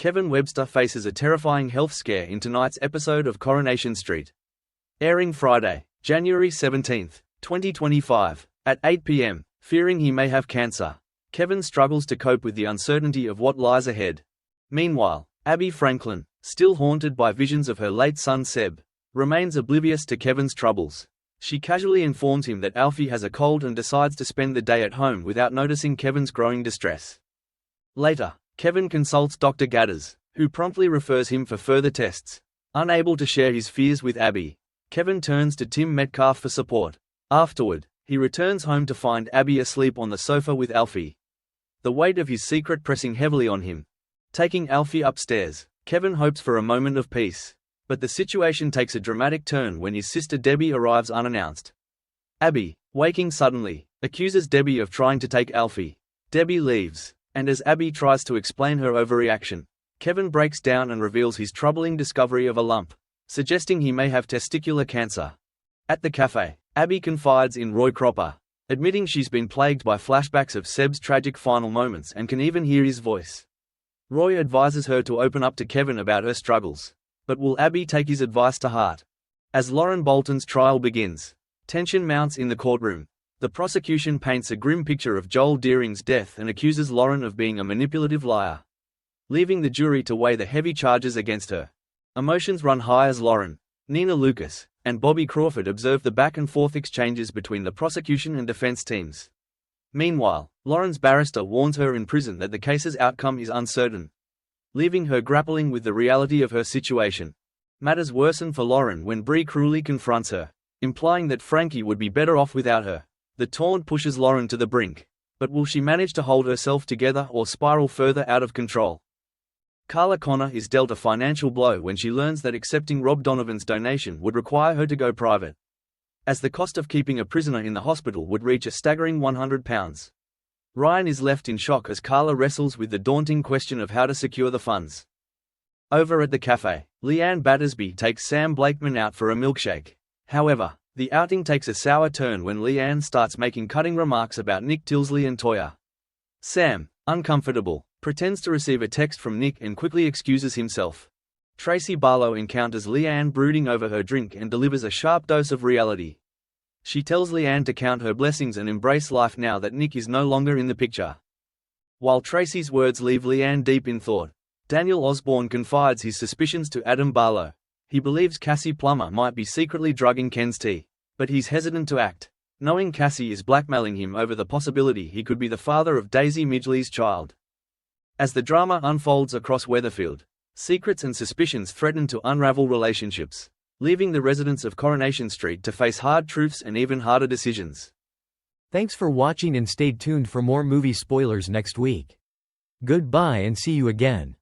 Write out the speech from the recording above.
Kevin Webster faces a terrifying health scare in tonight's episode of Coronation Street. Airing Friday, January 17, 2025, at 8 p.m., fearing he may have cancer. Kevin struggles to cope with the uncertainty of what lies ahead. Meanwhile, Abby Franklin, still haunted by visions of her late son Seb, remains oblivious to Kevin's troubles. She casually informs him that Alfie has a cold and decides to spend the day at home without noticing Kevin's growing distress. Later, Kevin consults Dr. Gadders, who promptly refers him for further tests. Unable to share his fears with Abby, Kevin turns to Tim Metcalf for support. Afterward, he returns home to find Abby asleep on the sofa with Alfie, the weight of his secret pressing heavily on him. Taking Alfie upstairs, Kevin hopes for a moment of peace. But the situation takes a dramatic turn when his sister Debbie arrives unannounced. Abby, waking suddenly, accuses Debbie of trying to take Alfie. Debbie leaves, and as Abby tries to explain her overreaction, Kevin breaks down and reveals his troubling discovery of a lump, suggesting he may have testicular cancer. At the cafe, Abby confides in Roy Cropper, admitting she's been plagued by flashbacks of Seb's tragic final moments and can even hear his voice. Roy advises her to open up to Kevin about her struggles. But will Abby take his advice to heart? As Lauren Bolton's trial begins, tension mounts in the courtroom. The prosecution paints a grim picture of Joel Deering's death and accuses Lauren of being a manipulative liar, leaving the jury to weigh the heavy charges against her. Emotions run high as Lauren, Nina Lucas, and Bobby Crawford observe the back-and-forth exchanges between the prosecution and defense teams. Meanwhile, Lauren's barrister warns her in prison that the case's outcome is uncertain, leaving her grappling with the reality of her situation. Matters worsen for Lauren when Bree cruelly confronts her, implying that Frankie would be better off without her. The taunt pushes Lauren to the brink, but will she manage to hold herself together or spiral further out of control? Carla Connor is dealt a financial blow when she learns that accepting Rob Donovan's donation would require her to go private, as the cost of keeping a prisoner in the hospital would reach a staggering £100. Ryan is left in shock as Carla wrestles with the daunting question of how to secure the funds. Over at the cafe, Leanne Battersby takes Sam Blakeman out for a milkshake. However, the outing takes a sour turn when Leanne starts making cutting remarks about Nick Tilsley and Toya. Sam, uncomfortable, pretends to receive a text from Nick and quickly excuses himself. Tracy Barlow encounters Leanne brooding over her drink and delivers a sharp dose of reality. She tells Leanne to count her blessings and embrace life now that Nick is no longer in the picture. While Tracy's words leave Leanne deep in thought, Daniel Osborne confides his suspicions to Adam Barlow. He believes Cassie Plummer might be secretly drugging Ken's tea, but he's hesitant to act, knowing Cassie is blackmailing him over the possibility he could be the father of Daisy Midgley's child. As the drama unfolds across Weatherfield, secrets and suspicions threaten to unravel relationships, leaving the residents of Coronation Street to face hard truths and even harder decisions. Thanks for watching and stay tuned for more movie spoilers next week. Goodbye and see you again.